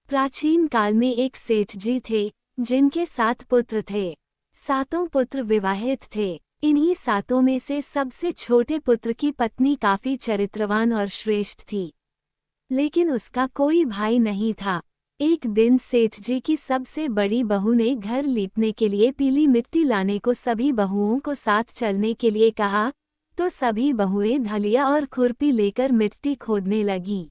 प्राचीन काल में एक सेठ जी थे जिनके 7 पुत्र थे। सातों पुत्र विवाहित थे। इन्हीं सातों में से सबसे छोटे पुत्र की पत्नी काफी चरित्रवान और श्रेष्ठ थी, लेकिन उसका कोई भाई नहीं था। एक दिन सेठ जी की सबसे बड़ी बहू ने घर लीपने के लिए पीली मिट्टी लाने को सभी बहुओं को साथ चलने के लिए कहा, तो सभी बहुएं धलिया और खुरपी लेकर मिट्टी खोदने लगीं।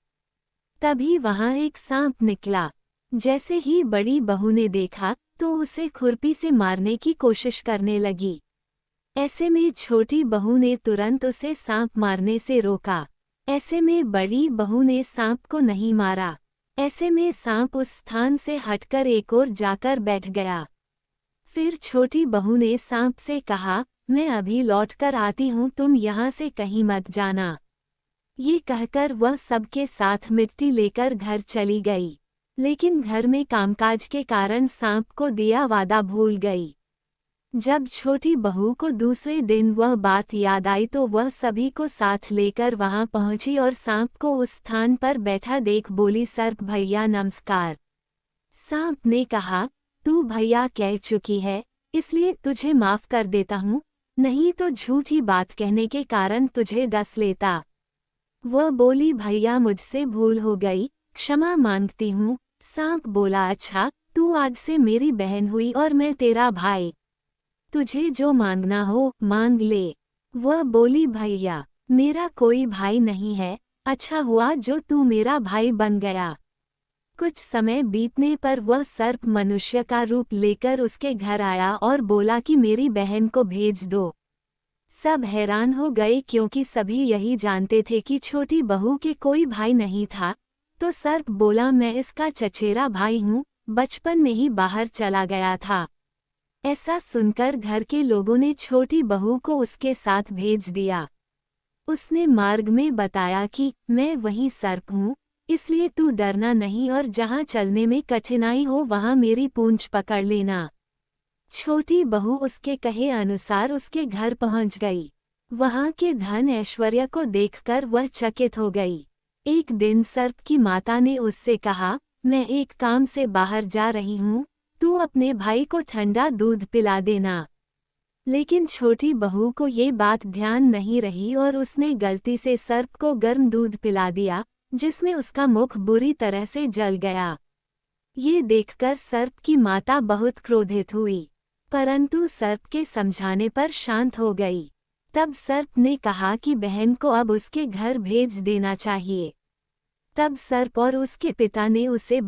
तभी वहां एक सांप निकला। जैसे ही बड़ी बहू ने देखा तो उसे खुरपी से मारने की कोशिश करने लगी। ऐसे में छोटी बहू ने तुरंत उसे सांप मारने से रोका। ऐसे में बड़ी बहू ने सांप को नहीं मारा। ऐसे में सांप उस स्थान से हटकर एक ओर जाकर बैठ गया। फिर छोटी बहू ने सांप से कहा, मैं अभी लौटकर आती हूँ, तुम यहाँ से कहीं मत जाना। ये कहकर वह सबके साथ मिट्टी लेकर घर चली गई, लेकिन घर में कामकाज के कारण सांप को दिया वादा भूल गई। जब छोटी बहू को दूसरे दिन वह बात याद आई तो वह सभी को साथ लेकर वहां पहुंची और सांप को उस स्थान पर बैठा देख बोली, सर्प भैया नमस्कार। सांप ने कहा, तू भैया कह चुकी है, इसलिए तुझे माफ कर देता हूँ, नहीं तो झूठी बात कहने के कारण तुझे डस लेता। वह बोली, भैया मुझसे भूल हो गई, क्षमा मांगती हूँ। सांप बोला, अच्छा, तू आज से मेरी बहन हुई और मैं तेरा भाई, तुझे जो मांगना हो मांग ले। वह बोली, भैया मेरा कोई भाई नहीं है, अच्छा हुआ जो तू मेरा भाई बन गया। कुछ समय बीतने पर वह सर्प मनुष्य का रूप लेकर उसके घर आया और बोला कि मेरी बहन को भेज दो। सब हैरान हो गए क्योंकि सभी यही जानते थे कि छोटी बहू के कोई भाई नहीं था। तो सर्प बोला, मैं इसका चचेरा भाई हूँ, बचपन में ही बाहर चला गया था। ऐसा सुनकर घर के लोगों ने छोटी बहू को उसके साथ भेज दिया। उसने मार्ग में बताया कि मैं वही सर्प हूँ, इसलिए तू डरना नहीं और जहाँ चलने में कठिनाई हो वहाँ मेरी पूंछ पकड़ लेना। छोटी बहू उसके कहे अनुसार उसके घर पहुंच गई। वहां के धन ऐश्वर्य को देखकर वह चकित हो गई। एक दिन सर्प की माता ने उससे कहा, मैं एक काम से बाहर जा रही हूँ, तू अपने भाई को ठंडा दूध पिला देना। लेकिन छोटी बहू को ये बात ध्यान नहीं रही और उसने गलती से सर्प को गर्म दूध पिला दिया, जिसमें उसका मुख बुरी तरह से जल गया। ये देखकर सर्प की माता बहुत क्रोधित हुई, परंतु सर्प के समझाने पर शांत हो गई। तब सर्प ने कहा कि बहन को अब उसके घर भेज देना चाहिए। तब सर्प और उसके पिता ने उसे